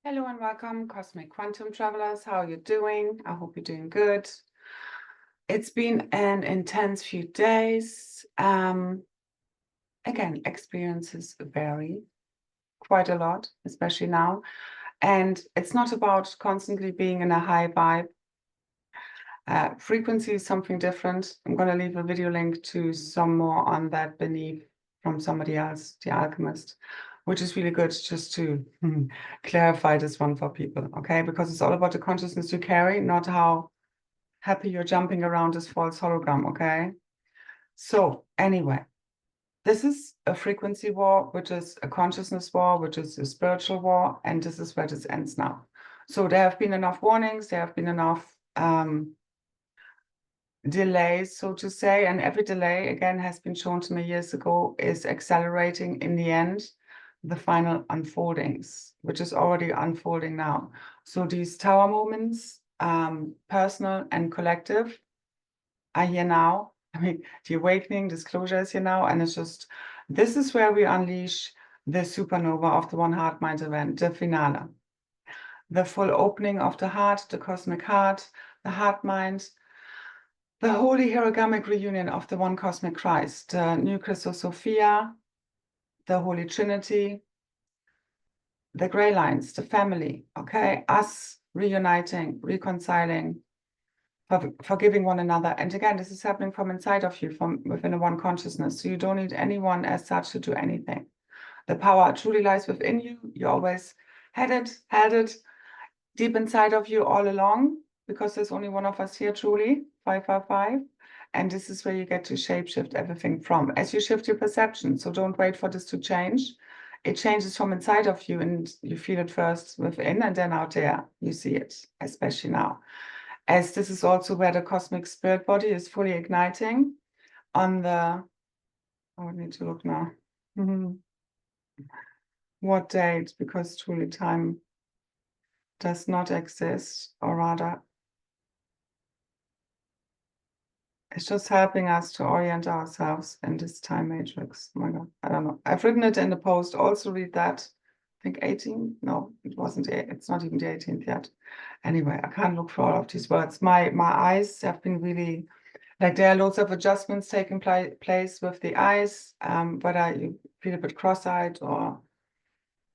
Hello and welcome, Cosmic Quantum Travelers. How are you doing? I hope you're doing good. It's been an intense few days. Again, experiences vary quite a lot, especially now. And it's not about constantly being in a high vibe. Frequency is something different. I'm going to leave a video link to some more on that beneath from somebody else, The Alchemist, which is really good just to clarify this one for people, okay? Because it's all about the consciousness you carry, not how happy you're jumping around this false hologram, okay? So anyway, this is a frequency war, which is a consciousness war, which is a spiritual war, and this is where this ends now. So there have been enough warnings, there have been enough delays, so to say, and every delay, again, has been shown to me years ago, is accelerating in the end the final unfoldings, which is already unfolding now. So these tower moments, personal and collective, are here now. I mean, the awakening, disclosure is here now, and it's just, this is where we unleash the supernova of the One Heart Mind event, the finale. The full opening of the heart, the cosmic heart, the heart mind, the holy hierogamic reunion of the one cosmic Christ, the new Christosophia, the Holy Trinity, the gray lines, the family, okay? Us reuniting, reconciling, forgiving one another. And again, this is happening from inside of you, from within a one consciousness. So you don't need anyone as such to do anything. The power truly lies within you. You always had it deep inside of you all along, because there's only one of us here, truly, 555. And this is where you get to shapeshift everything from, as you shift your perception. So don't wait for this to change. It changes from inside of you, and you feel it first within, and then out there, you see it, especially now. As this is also where the cosmic spirit body is fully igniting on the, I need to look now. What date? Because truly time does not exist, or rather, it's just helping us to orient ourselves in this time matrix. Oh my God, I don't know. I've written it in the post. Also read that. I think 18. No, it wasn't. It's not even the 18th yet. Anyway, I can't look for all of these words. My eyes have been really, like, there are loads of adjustments taking place with the eyes. Whether you feel a bit cross-eyed or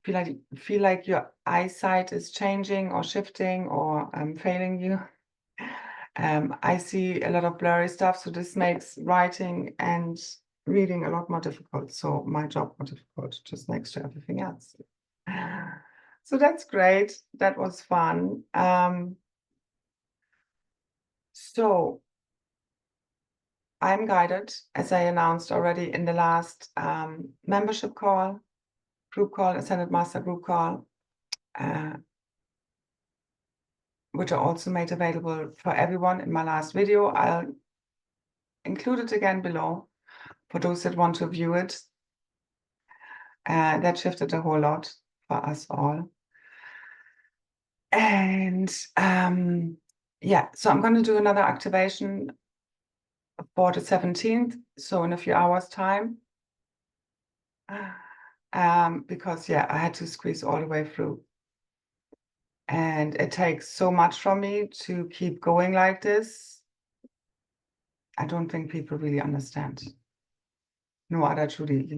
feel like your eyesight is changing or shifting or failing you. I see a lot of blurry stuff, so this makes writing and reading a lot more difficult. So my job more difficult, just next to everything else. So that's great. That was fun. So I'm guided, as I announced already in the last membership call, group call, Ascended Master group call, which I also made available for everyone in my last video. I'll include it again below for those that want to view it. That shifted a whole lot for us all. And yeah, so I'm going to do another activation for the 17th, so in a few hours' time. Because yeah, I had to squeeze all the way through. And it takes so much from me to keep going like this. I don't think people really understand. No other truly,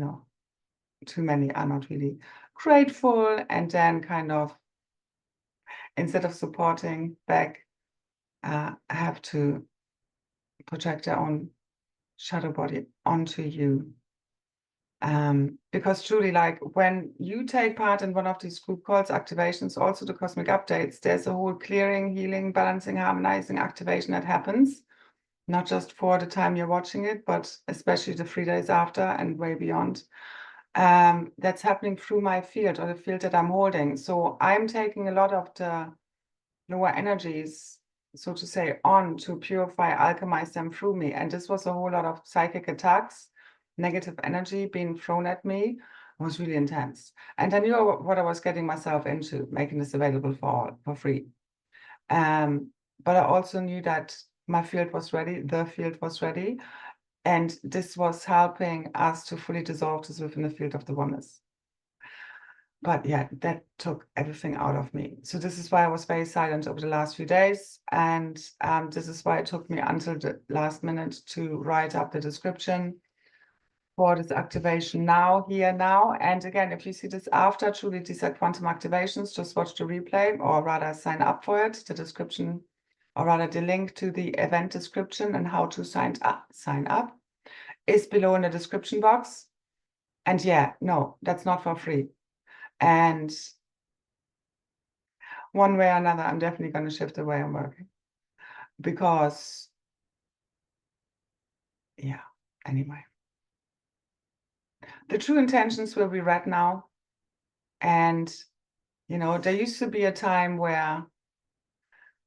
too many are not really grateful, and then kind of, instead of supporting back, have to project their own shadow body onto you. Because truly, like, when you take part in one of these group calls, activations, also the cosmic updates, there's a whole clearing, healing, balancing, harmonizing activation that happens, not just for the time you're watching it, but especially the 3 days after and way beyond. That's happening through my field, or the field that I'm holding. So I'm taking a lot of the lower energies, so to say, on to purify, alchemize them through me. And this was a whole lot of psychic attacks, negative energy being thrown at me. It was really intense. And I knew what I was getting myself into, making this available for all, for free. But I also knew that my field was ready, the field was ready. And this was helping us to fully dissolve this within the field of the oneness. But yeah, that took everything out of me. So this is why I was very silent over the last few days. And this is why it took me until the last minute to write up the description for this activation now, here, now. And again, if you see this after, truly, these are quantum activations. Just watch the replay, or rather sign up for it. The description, or rather the link to the event description and how to sign up is below in the description box. And yeah, no, that's not for free. And one way or another, I'm definitely going to shift the way I'm working. Because, yeah, anyway. The true intentions will be read now. And, you know, there used to be a time where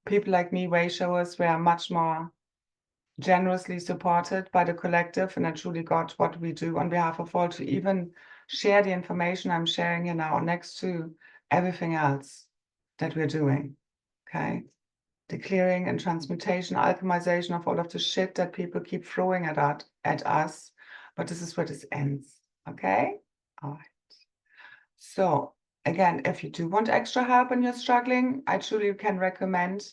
people like me, way showers, were much more generously supported by the collective. And I truly got what we do on behalf of all to even share the information I'm sharing here now next to everything else that we're doing. Okay. The clearing and transmutation, alchemization of all of the shit that people keep throwing at us. But this is where this ends. Okay? All right. So again, if you do want extra help and you're struggling, I truly can recommend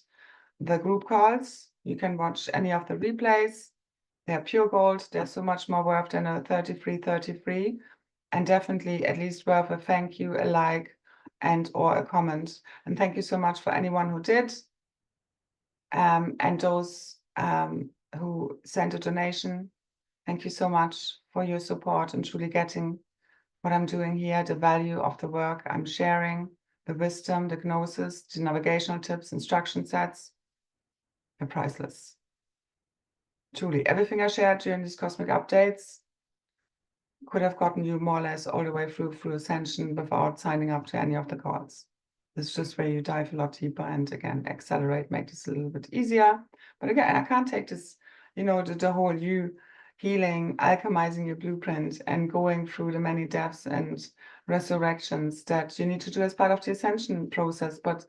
the group calls. You can watch any of the replays. They're pure gold. They're so much more worth than a 33, and definitely at least worth a thank you, a like, and or a comment. And thank you so much for anyone who did. And those who sent a donation, thank you so much for your support and truly getting what I'm doing here, the value of the work I'm sharing, the wisdom, the gnosis, the navigational tips, instruction sets. They're priceless. Truly, everything I shared during these cosmic updates could have gotten you more or less all the way through Ascension without signing up to any of the calls. This is just where you dive a lot deeper and again, accelerate, make this a little bit easier. But again, I can't take this, you know, the whole you healing, alchemizing your blueprint and going through the many deaths and resurrections that you need to do as part of the Ascension process. But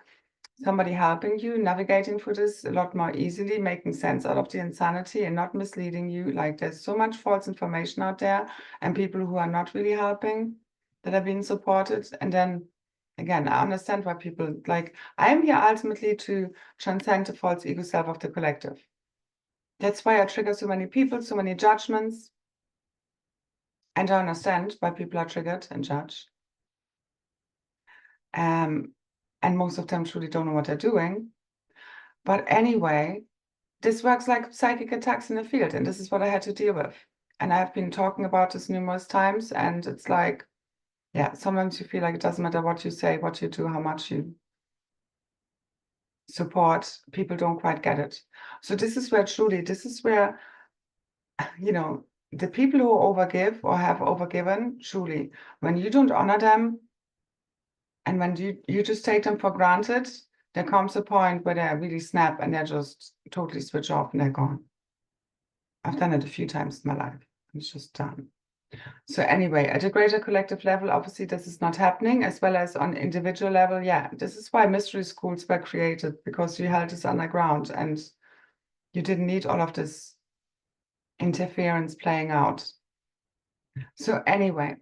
somebody helping you, navigating through this a lot more easily, making sense out of the insanity and not misleading you. Like there's so much false information out there and people who are not really helping that are being supported. And then again, I understand why people like, I'm here ultimately to transcend the false ego self of the collective. That's why I trigger so many people, so many judgments. And I understand why people are triggered and judged. And most of them truly don't know what they're doing. But anyway, this works like psychic attacks in the field, and this is what I had to deal with. And I've been talking about this numerous times, and it's like, yeah, sometimes you feel like it doesn't matter what you say, what you do, how much you support, people don't quite get it. So this is where truly, this is where, you know, the people who overgive or have overgiven, truly, when you don't honor them, and when you just take them for granted, there comes a point where they really snap and they just totally switch off and they're gone. I've done it a few times in my life. It's just done. So anyway, at a greater collective level, obviously this is not happening, as well as on individual level. Yeah, this is why mystery schools were created, because you held this underground and you didn't need all of this interference playing out. So anyway,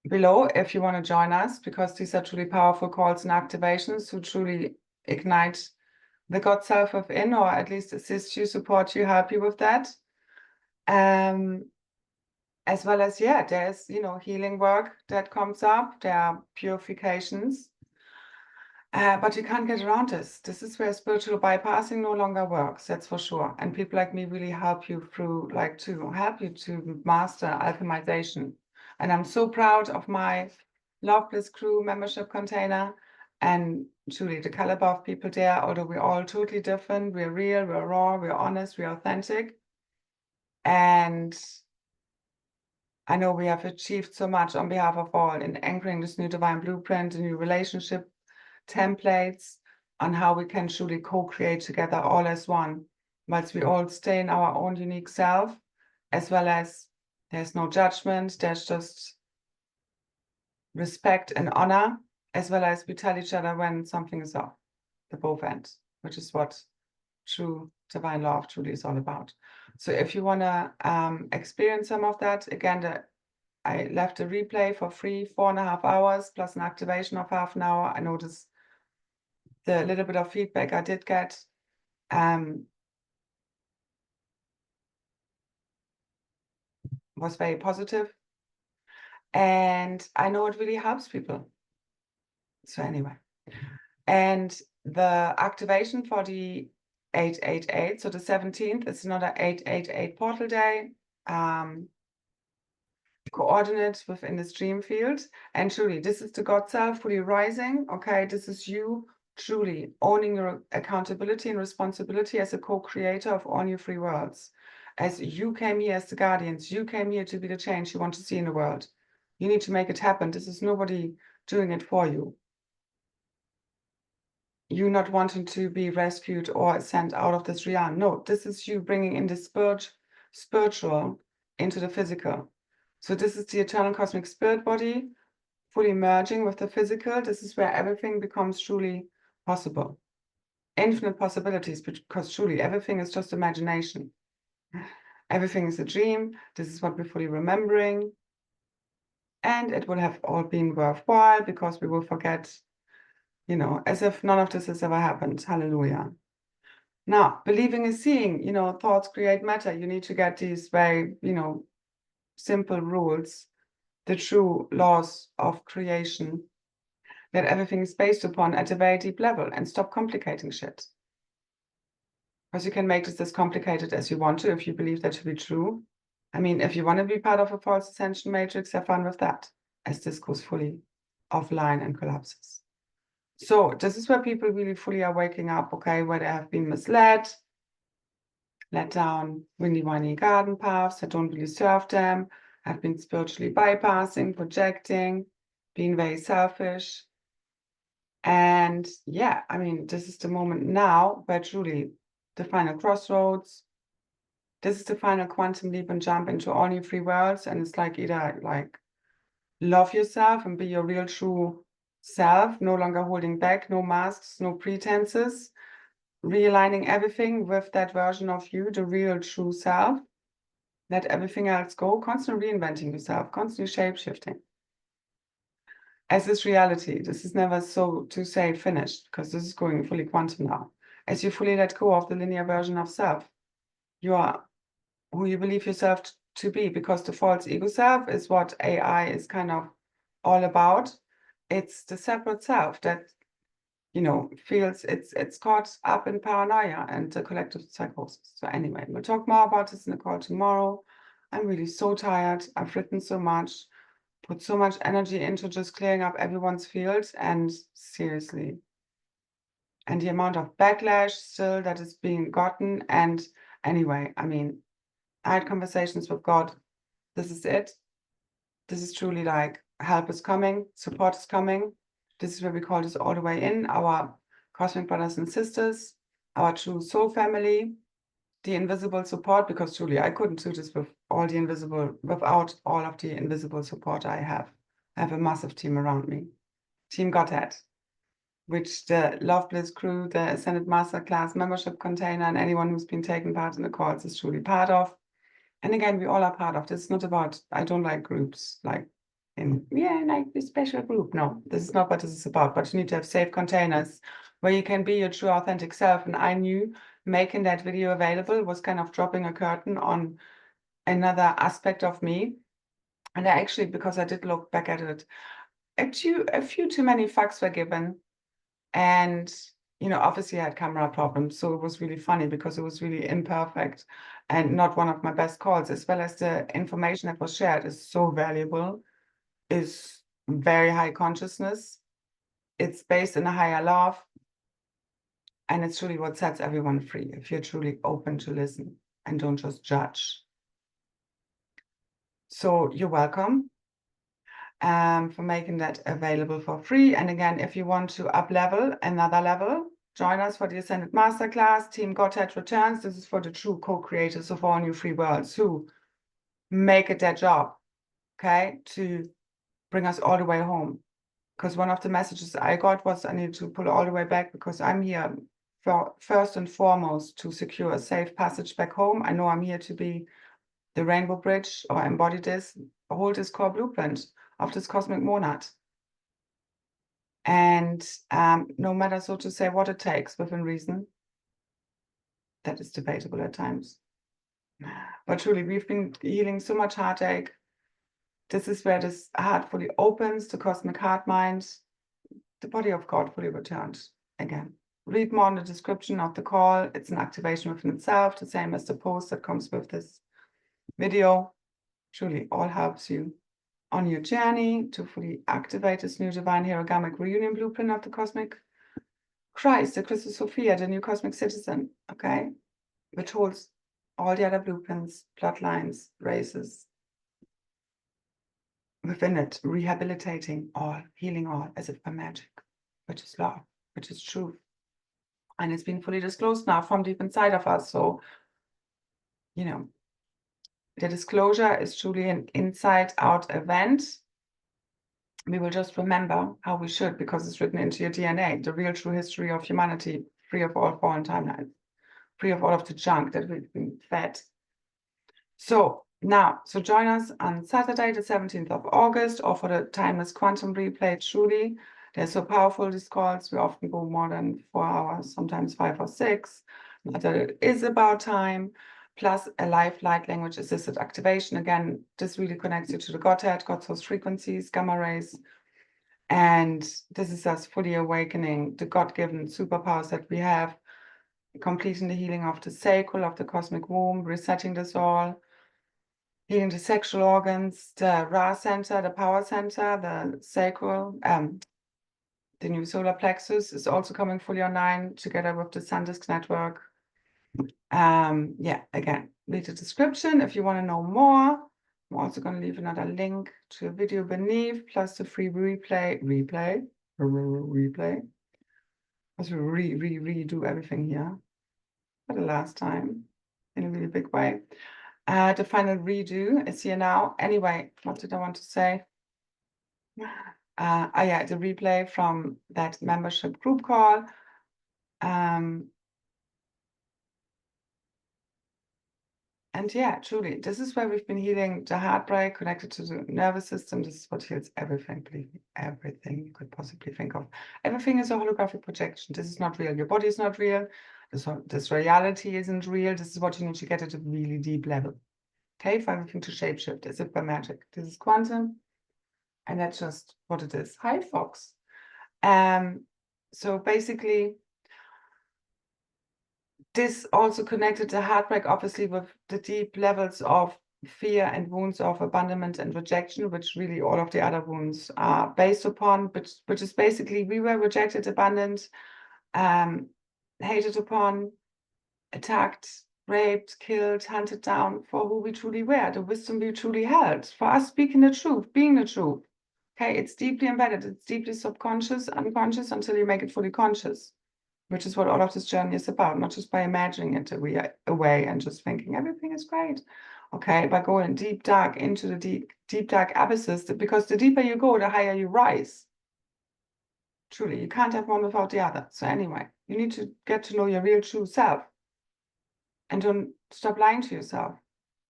below, if you want to join us, because these are truly powerful calls and activations to truly ignite the God self within, or at least assist you, support you, help you with that. As well as, yeah, there's, you know, healing work that comes up. There are purifications. But you can't get around this. This is where spiritual bypassing no longer works, that's for sure. And people like me really help you through, like, to help you to master alchemization. And I'm so proud of my Loveless Crew membership container and truly the caliber of people there, although we're all totally different. We're real, we're raw, we're honest, we're authentic. And I know we have achieved so much on behalf of all in anchoring this new divine blueprint, the new relationship templates on how we can truly co-create together all as one, whilst we all stay in our own unique self, as well as there's no judgment, there's just respect and honor, as well as we tell each other when something is off, the both ends, which is what true divine love truly is all about. So if you want to experience some of that, again, the I left a replay for free, 4.5 hours, plus an activation of half an hour. I noticed the little bit of feedback I did get. Was very positive. And I know it really helps people. So anyway, and the activation for the 888, so the 17th, it's another 888 portal day, coordinate within this dream field. And truly, this is the God self fully rising. Okay, this is you truly owning your accountability and responsibility as a co-creator of all new free worlds. As you came here as the guardians, you came here to be the change you want to see in the world. You need to make it happen. This is nobody doing it for you. You not wanting to be rescued or sent out of this realm. No, this is you bringing in the spiritual into the physical. So this is the eternal cosmic spirit body fully merging with the physical. This is where everything becomes truly possible. Infinite possibilities, because truly everything is just imagination. Everything is a dream. This is what we're fully remembering. And it will have all been worthwhile because we will forget, you know, as if none of this has ever happened. Hallelujah. Now, believing is seeing, you know, thoughts create matter. You need to get these very, you know, simple rules, the true laws of creation that everything is based upon at a very deep level, and stop complicating shit. Because you can make this as complicated as you want to if you believe that to be true. I mean, if you want to be part of a false ascension matrix, have fun with that, as this goes fully offline and collapses. So this is where people really fully are waking up, okay, where they have been misled, let down windy garden paths that don't really serve them, have been spiritually bypassing, projecting, being very selfish. And yeah, I mean, this is the moment now where truly the final crossroads, this is the final quantum leap and jump into all new free worlds. And it's like either like love yourself and be your real true self, no longer holding back, no masks, no pretenses, realigning everything with that version of you, the real true self. Let everything else go, constantly reinventing yourself, constantly shape-shifting. As this reality, this is never so to say finished, because this is going fully quantum now. As you fully let go of the linear version of self, you are who you believe yourself to be, because the false ego self is what AI is kind of all about. It's the separate self that, you know, feels it's caught up in paranoia and the collective psychosis. So anyway, we'll talk more about this in the call tomorrow. I'm really so tired. I've written so much, put so much energy into just clearing up everyone's fields, and seriously. And the amount of backlash still that is being gotten. And anyway, I mean, I had conversations with God. This is it. This is truly like help is coming, support is coming. This is where we call this all the way in, our cosmic brothers and sisters, our true soul family, the invisible support, because truly I couldn't do this with all the invisible, without all of the invisible support I have. I have a massive team around me. Team Godhead, which the Love Bliss crew, the Ascended Masterclass membership container, and anyone who's been taking part in the calls is truly part of. And again, we all are part of this. It's not about, I don't like groups, like like this special group. No, this is not what this is about. But you need to have safe containers where you can be your true authentic self. And I knew making that video available was kind of dropping a curtain on another aspect of me. And I actually, because I did look back at it, a few too many fucks were given. And, you know, obviously I had camera problems. So it was really funny because it was really imperfect and not one of my best calls, as well as the information that was shared is so valuable, is very high consciousness. It's based in a higher love. And it's truly what sets everyone free, if you're truly open to listen and don't just judge. So you're welcome for making that available for free. And again, if you want to up level another level, join us for the Ascended Masterclass. Team Godhead returns. This is for the true co-creators of all new free worlds who make it their job, okay, to bring us all the way home. Because one of the messages I got was I need to pull all the way back, because I'm here for first and foremost to secure a safe passage back home. I know I'm here to be The rainbow bridge, or embody this, hold this core blueprint of this cosmic monad. And no matter, so to say, what it takes within reason, that is debatable at times. But truly, we've been healing so much heartache. This is where this heart fully opens, the cosmic heart mind, the body of God fully returned again. Read more in the description of the call. It's an activation within itself, the same as the post that comes with this video. Truly all helps you on your journey to fully activate this new divine herogamic reunion blueprint of the cosmic Christ, the Christus Sophia, the new cosmic citizen, okay? Which holds all the other blueprints, bloodlines, races within it, rehabilitating all, healing all, as if by magic, which is love, which is truth. And it's been fully disclosed now from deep inside of us. So, you know, the disclosure is truly an inside-out event. We will just remember how we should, because it's written into your DNA, the real true history of humanity, free of all fallen timelines, free of all of the junk that we've been fed. So now, so join us on Saturday, the 17th of August, or for the timeless quantum replay. Truly, they're so powerful, these calls. We often go more than 4 hours, sometimes 5 or 6. Not that it is about time. Plus a live light language assisted activation. Again, this really connects you to the Godhead, God source frequencies, gamma rays. And this is us fully awakening the God-given superpowers that we have, completing the healing of the sacral, of the cosmic womb, resetting this all, healing the sexual organs, the Ra center, the power center, the sacral, the new solar plexus is also coming fully online together with the SanDisk network. Yeah, again, read the description if you want to know more. I'm also going to leave another link to a video beneath, plus the free replay. Because we redo everything here for the last time in a really big way. The final redo is here now. Anyway, what did I want to say? Yeah, the replay from that membership group call. And yeah, truly, this is where we've been healing the heartbreak connected to the nervous system. This is what heals everything, believe me, everything you could possibly think of. Everything is a holographic projection. This is not real. Your body is not real. This reality isn't real. This is what you need to get at a really deep level. Okay, for everything to shapeshift as if by magic. This is quantum, and that's just what it is. Hi, Fox. So basically, this also connected the heartbreak, obviously, with the deep levels of fear and wounds of abandonment and rejection, which really all of the other wounds are based upon, which is basically we were rejected, abandoned, hated upon, attacked, raped, killed, hunted down for who we truly were, the wisdom we truly held, for us speaking the truth, being the truth. Okay, it's deeply embedded, it's deeply subconscious, unconscious, until you make it fully conscious, which is what all of this journey is about, not just by imagining it away and just thinking everything is great. Okay, by going deep dark into the deep dark abysses, because the deeper you go, the higher you rise. Truly, you can't have one without the other. So anyway, you need to get to know your real true self. And don't stop lying to yourself.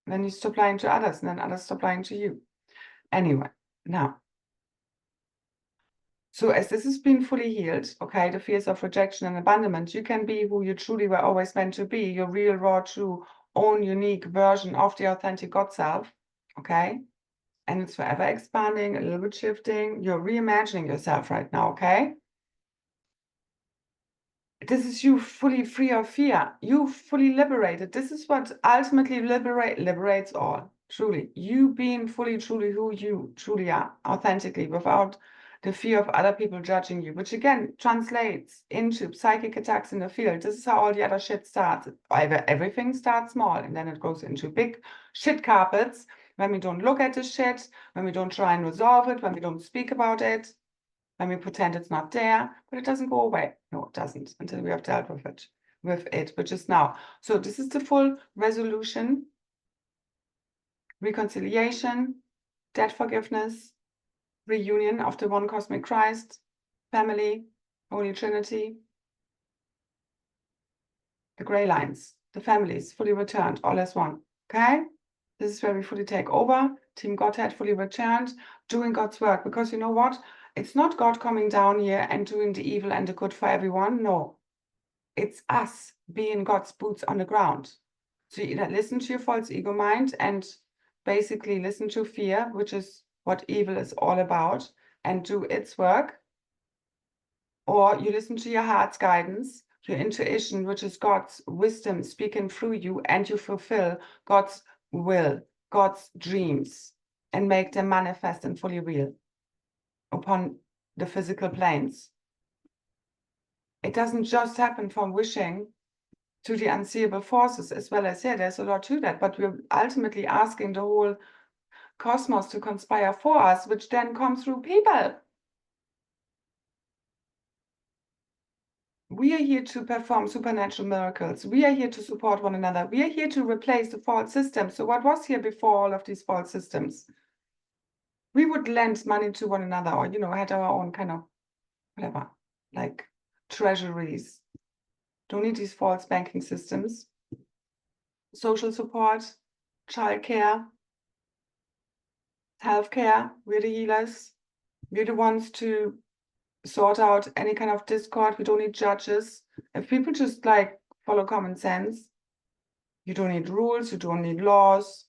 Then you stop lying to others, and then others stop lying to you. Anyway, now, so as this has been fully healed, okay, the fears of rejection and abandonment, you can be who you truly were always meant to be, your real, raw, true, own unique version of the authentic God self, okay? And it's forever expanding, a little bit shifting. You're reimagining yourself right now, okay? This is you fully free of fear. You fully liberated. This is what ultimately liberates all. Truly, you being fully, truly who you truly are, authentically, without the fear of other people judging you, which again translates into psychic attacks in the field. This is how all the other shit starts. Everything starts small, and then it goes into big shit carpets when we don't look at the shit, when we don't try and resolve it, when we don't speak about it, when we pretend it's not there, but it doesn't go away. No, it doesn't, until we have dealt with it, which is now. So this is the full resolution, reconciliation, debt forgiveness, reunion of the one cosmic Christ, family, Holy Trinity, the gray lines, the families fully returned, all as one. Okay? This is where we fully take over, Team Godhead fully returned, doing God's work. Because you know what? It's not God coming down here and doing the evil and the good for everyone. No, it's us being God's boots on the ground. So you either listen to your false ego mind and basically listen to fear, which is what evil is all about, and do its work, or you listen to your heart's guidance, your intuition, which is God's wisdom speaking through you, and you fulfill God's will, God's dreams, and make them manifest and fully real upon the physical planes. It doesn't just happen from wishing to the unseeable forces, as well as, yeah, there's a lot to that, but we're ultimately asking the whole cosmos to conspire for us, which then comes through people. We are here to perform supernatural miracles. We are here to support one another. We are here to replace the false system. So what was here before all of these false systems? We would lend money to one another, or, you know, had our own kind of, whatever, like treasuries. Don't need these false banking systems. Social support, childcare, healthcare. We're the healers. We're the ones to sort out any kind of discord. We don't need judges. If people just like follow common sense, you don't need rules, you don't need laws.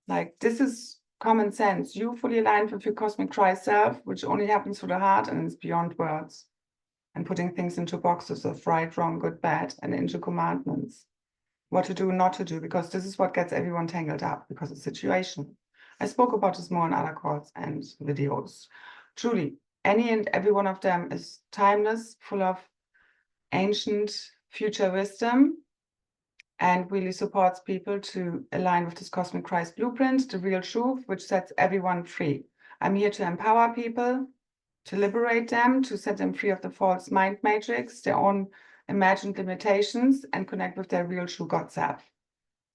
Like, this is common sense. You fully aligned with your cosmic Christ self, which only happens through the heart and is beyond words. And putting things into boxes of right, wrong, good, bad, and into commandments. What to do, not to do, because this is what gets everyone tangled up, because of the situation. I spoke about this more in other calls and videos. Truly, any and every one of them is timeless, full of ancient future wisdom, and really supports people to align with this cosmic Christ blueprint, the real truth, which sets everyone free. I'm here to empower people, to liberate them, to set them free of the false mind matrix, their own imagined limitations, and connect with their real true God self.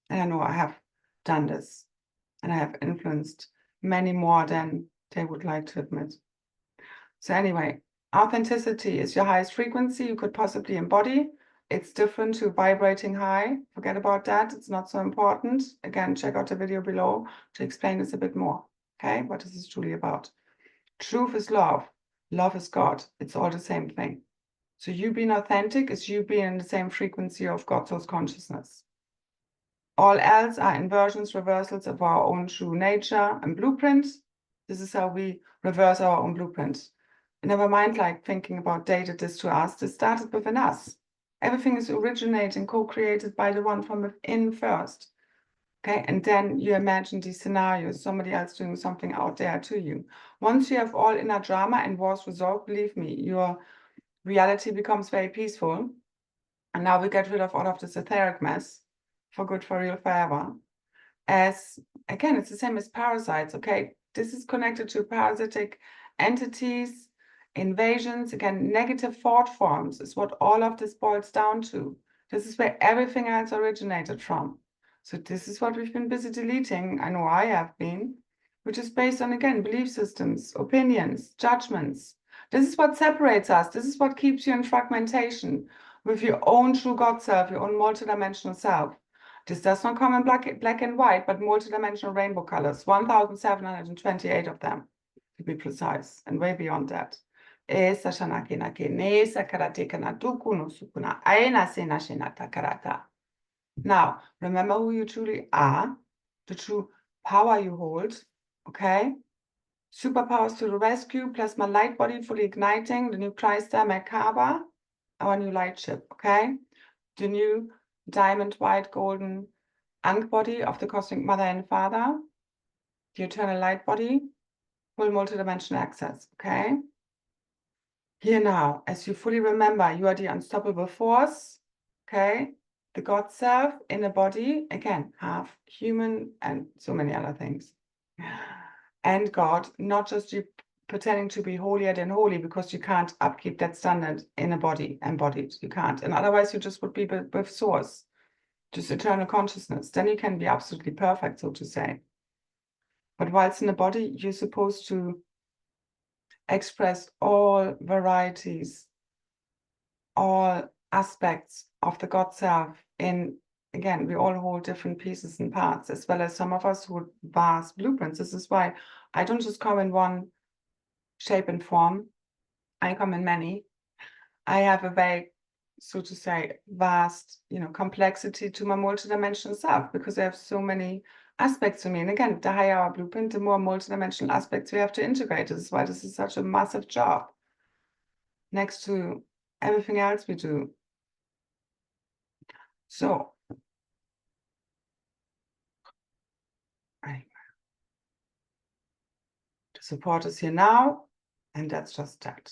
And I know I have done this, and I have influenced many more than they would like to admit. So anyway, authenticity is your highest frequency you could possibly embody. It's different to vibrating high. Forget about that. It's not so important. Again, check out the video below to explain this a bit more. Okay, what this is truly about. Truth is love. Love is God. It's all the same thing. So you being authentic is you being in the same frequency of God's source consciousness. All else are inversions, reversals of our own true nature and blueprint. This is how we reverse our own blueprint. Never mind like thinking about data this to us. This started within us. Everything is originating, co-created by the one from within first. Okay, and then you imagine these scenarios, somebody else doing something out there to you. Once you have all inner drama and wars resolved, believe me, your reality becomes very peaceful. And now we get rid of all of this etheric mess for good, for real, forever. As, again, it's the same as parasites, okay? This is connected to parasitic entities, invasions. Again, negative thought forms is what all of this boils down to. This is where everything else originated from. So this is what we've been busy deleting. I know I have been, which is based on, again, belief systems, opinions, judgments. This is what separates us. This is what keeps you in fragmentation with your own true God self, your own multidimensional self. This does not come in black and white, but multidimensional rainbow colors, 1,728 of them, to be precise, and way beyond that. Now, remember who you truly are, the true power you hold, okay? Superpowers to the rescue, plasma light body fully igniting, the new Crystal Merkaba, our new light ship, okay? The new diamond white golden Ankh body of the cosmic mother and father, the eternal light body, full multidimensional access, okay? Here now, as you fully remember, you are the unstoppable force, okay? The God self in a body, again, half human and so many other things. And God, not just you pretending to be holier than holy, because you can't upkeep that standard in a body, embodied. You can't. And otherwise you just would be with source, just eternal consciousness. Then you can be absolutely perfect, so to say. But whilst in the body, you're supposed to express all varieties, all aspects of the God self in again, we all hold different pieces and parts, as well as some of us hold vast blueprints. This is why I don't just come in one shape and form. I come in many. I have a very, so to say, vast, complexity to my multidimensional self, because I have so many aspects to me. And again, the higher our blueprint, the more multidimensional aspects we have to integrate. This is why this is such a massive job next to everything else we do. So, anyway, the support is here now, and that's just that.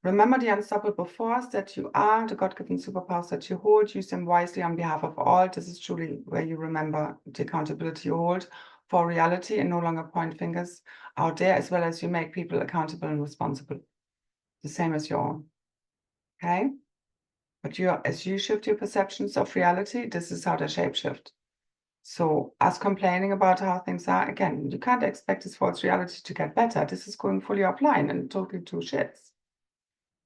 Remember the unstoppable force that you are, the God-given superpowers that you hold. Use them wisely on behalf of all. This is truly where you remember the accountability you hold for reality, and no longer point fingers out there, as well as you make people accountable and responsible, the same as your own. Okay? But as you shift your perceptions of reality, this is how they shapeshift. So us complaining about how things are, again, you can't expect this false reality to get better. This is going fully offline and totally to shits.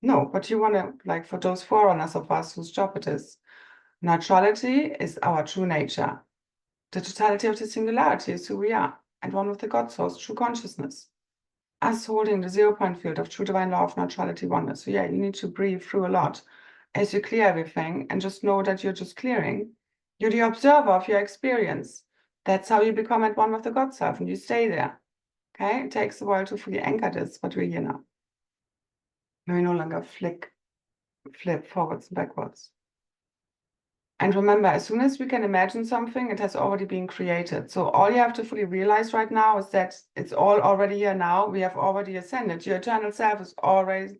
No, but you want to, like for those forerunners of us whose job it is, neutrality is our true nature. The totality of the singularity is who we are, and one with the God source, true consciousness. Us holding the 0-point field of true divine law of neutrality oneness. So yeah, you need to breathe through a lot as you clear everything, and just know that you're just clearing. You're the observer of your experience. That's how you become at one with the God self, and you stay there. Okay? It takes a while to fully anchor this, but we're here now. We no longer flip forwards and backwards. And remember, as soon as we can imagine something, it has already been created. So all you have to fully realize right now is that it's all already here now. We have already ascended. Your eternal self is always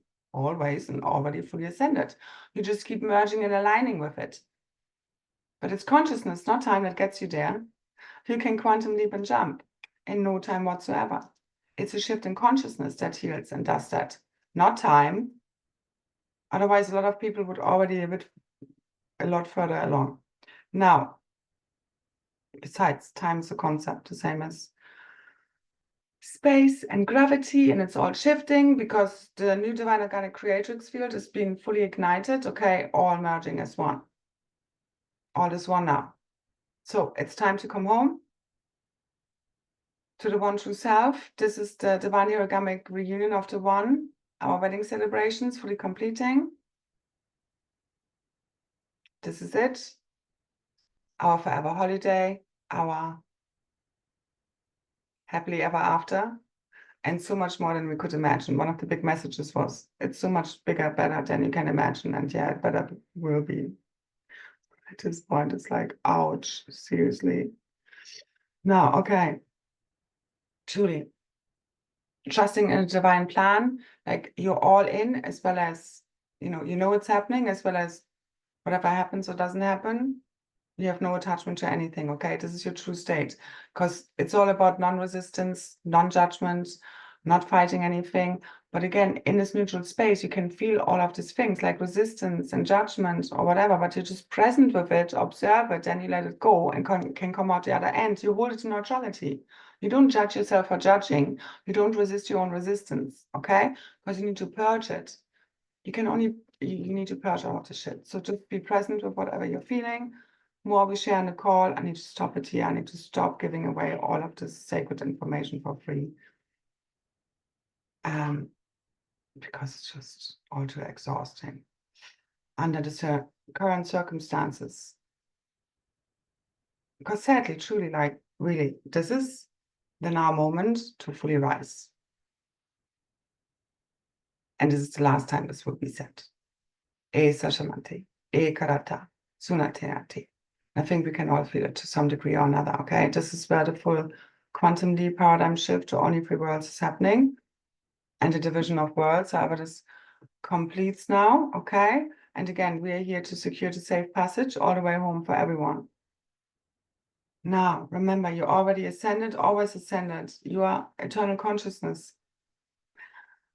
and already fully ascended. You just keep merging and aligning with it. But it's consciousness, not time, that gets you there. You can quantum leap and jump in no time whatsoever. It's a shift in consciousness that heals and does that, not time. Otherwise, a lot of people would already a lot further along. Now, besides, time is a concept, the same as space and gravity, and it's all shifting because the new divine organic creatrix field is being fully ignited. Okay, all merging as one. All is one now. So it's time to come home to the one true self. This is the divine origamic reunion of the one, our wedding celebrations fully completing. This is it. Our forever holiday, our happily ever after, and so much more than we could imagine. One of the big messages was, it's so much bigger, better than you can imagine. And yeah, it better will be. At this point, it's like, ouch, seriously. Now, okay, Julie, trusting in a divine plan, like you're all in, as well as, you know it's happening, as well as whatever happens or doesn't happen. You have no attachment to anything, okay? This is your true state, because it's all about non-resistance, non-judgment, not fighting anything. But again, in this neutral space, you can feel all of these things like resistance and judgment or whatever, but you're just present with it, observe it, then you let it go and can come out the other end. You hold it in neutrality. You don't judge yourself for judging. You don't resist your own resistance, okay? Because you need to purge it. You need to purge all of the shit. So just be present with whatever you're feeling. More we share in the call. I need to stop it here. I need to stop giving away all of this sacred information for free. Because it's just all too exhausting under the current circumstances. Because sadly, truly, like really, this is the now moment to fully rise. And this is the last time this will be said. E sashamante, e karata, sunateati. I think we can all feel it to some degree or another, okay? This is where the full quantum leap paradigm shift to only three worlds is happening. And the division of worlds, however, this completes now, okay? And again, we are here to secure the safe passage all the way home for everyone. Now, remember, you already ascended, always ascended. You are eternal consciousness,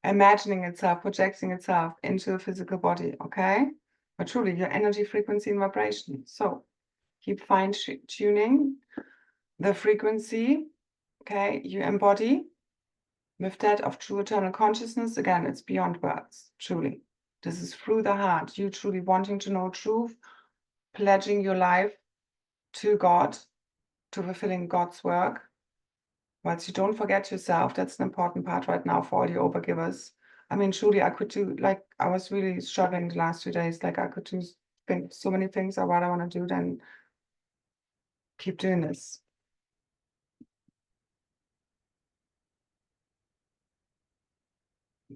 imagining itself, projecting itself into the physical body, okay? But truly, your energy, frequency, and vibration. So keep fine-tuning the frequency, okay, you embody with that of true eternal consciousness. Again, it's beyond words, truly. This is through the heart, you truly wanting to know truth, pledging your life to God, to fulfilling God's work. Whilst you don't forget yourself, that's an important part right now for all you overgivers. I mean, truly, I could do, like, I was really struggling the last 2 days. Like, I could do so many things I rather want to do than keep doing this.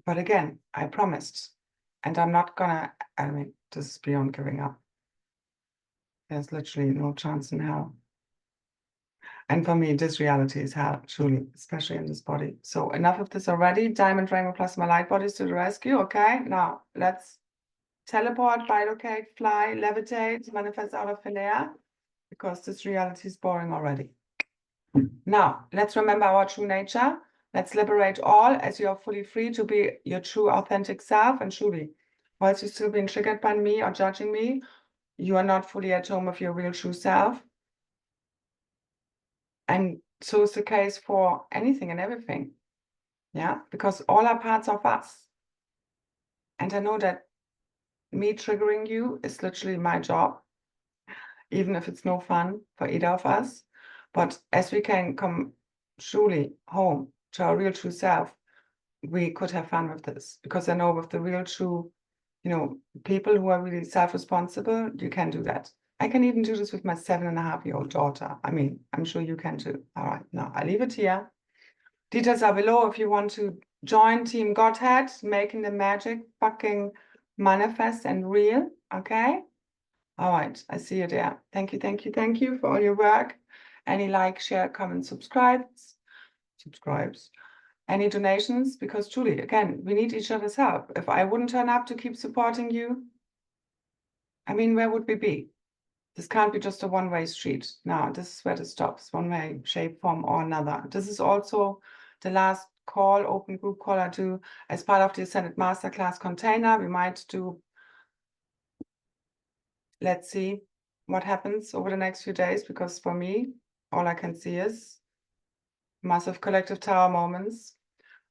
But again, I promised, and I'm not gonna, I mean, this is beyond giving up. There's literally no chance in hell. And for me, this reality is hell, truly, especially in this body. So enough of this already. Diamond Rainbow Plasma Light Bodies to the rescue. Okay, now let's teleport, bilocate, fly, levitate, manifest out of thin air, because this reality is boring already. Now, let's remember our true nature. Let's liberate all as you are fully free to be your true authentic self. And truly, whilst you're still being triggered by me or judging me, you are not fully at home with your real true self. And so is the case for anything and everything. Yeah, because all are parts of us. And I know that me triggering you is literally my job, even if it's no fun for either of us. But as we can come truly home to our real true self, we could have fun with this, because I know with the real true, people who are really self-responsible, you can do that. I can even do this with my 7.5-year-old daughter. I mean, I'm sure you can too. All right, now I leave it here. Details are below if you want to join Team Godhead, making the magic fucking manifest and real, okay? All right, I see you there. Thank you, thank you, thank you for all your work. Any like, share, comment, subscribes. Any donations? Because truly, again, we need each other's help. If I wouldn't turn up to keep supporting you, I mean, where would we be? This can't be just a one-way street. No, this is where it stops, one way, shape, form, or another. This is also the last call, open group call I do as part of the Ascended Masterclass container. We might do, let's see what happens over the next few days, because for me, all I can see is massive collective tower moments.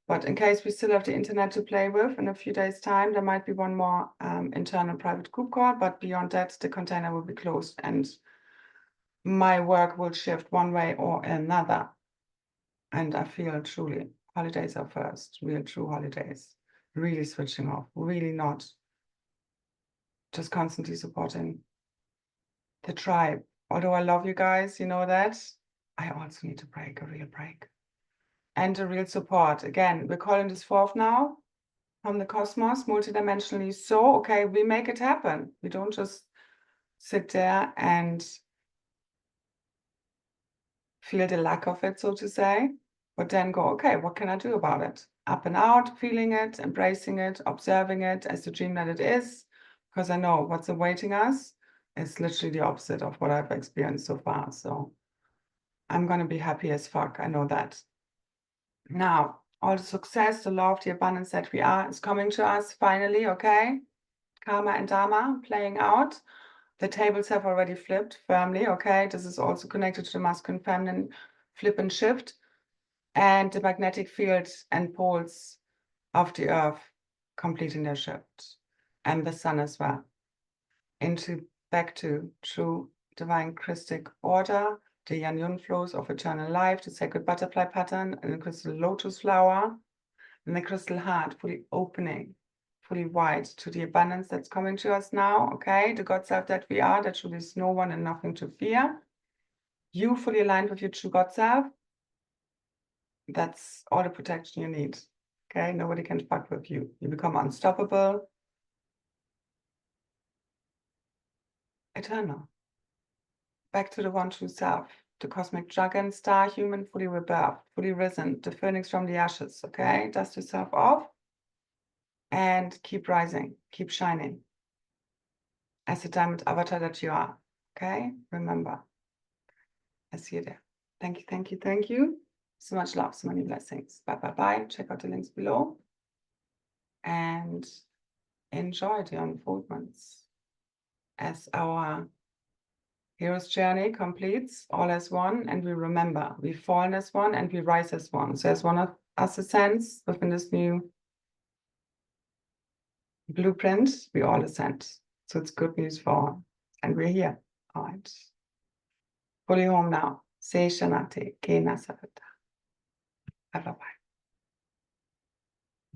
But in case we still have the internet to play with in a few days' time, there might be one more internal private group call. But beyond that, the container will be closed and my work will shift one way or another. And I feel truly holidays are first, real true holidays, really switching off, really not just constantly supporting the tribe. Although I love you guys, you know that, I also need to break, a real break. And a real support. Again, we're calling this forth now from the cosmos, multidimensionally. So, okay, we make it happen. We don't just sit there and feel the lack of it, so to say, but then go, okay, what can I do about it? Up and out, feeling it, embracing it, observing it as the dream that it is, because I know what's awaiting us is literally the opposite of what I've experienced so far. So I'm going to be happy as fuck. I know that. Now, all the success, the love, the abundance that we are is coming to us finally, okay? Karma and Dharma playing out. The tables have already flipped firmly, okay? This is also connected to the masculine, feminine flip and shift. And the magnetic field and poles of the earth completing their shift. And the sun as well. Back to true divine Christic order, the Yan-Yun flows of eternal life, the sacred butterfly pattern, and the crystal lotus flower, and the crystal heart fully opening, fully wide to the abundance that's coming to us now, okay? The God self that we are, that truly is no one and nothing to fear. You fully aligned with your true God self. That's all the protection you need, okay? Nobody can fuck with you. You become unstoppable, eternal. Back to the one true self, the cosmic dragon, star human, fully rebirthed, fully risen, the phoenix from the ashes, okay? Dust yourself off and keep rising, keep shining as the diamond avatar that you are, okay? Remember, I see you there. Thank you, thank you, thank you. So much love, so many blessings. Bye, bye, bye. Check out the links below and enjoy the unfoldments as our hero's journey completes all as one, and we remember we fall as one and we rise as one. So as one of us ascends within this new blueprint, we all ascend. So it's good news for all. And we're here. All right. fully home now. Se Shanati, Ke Nasarata. Bye bye.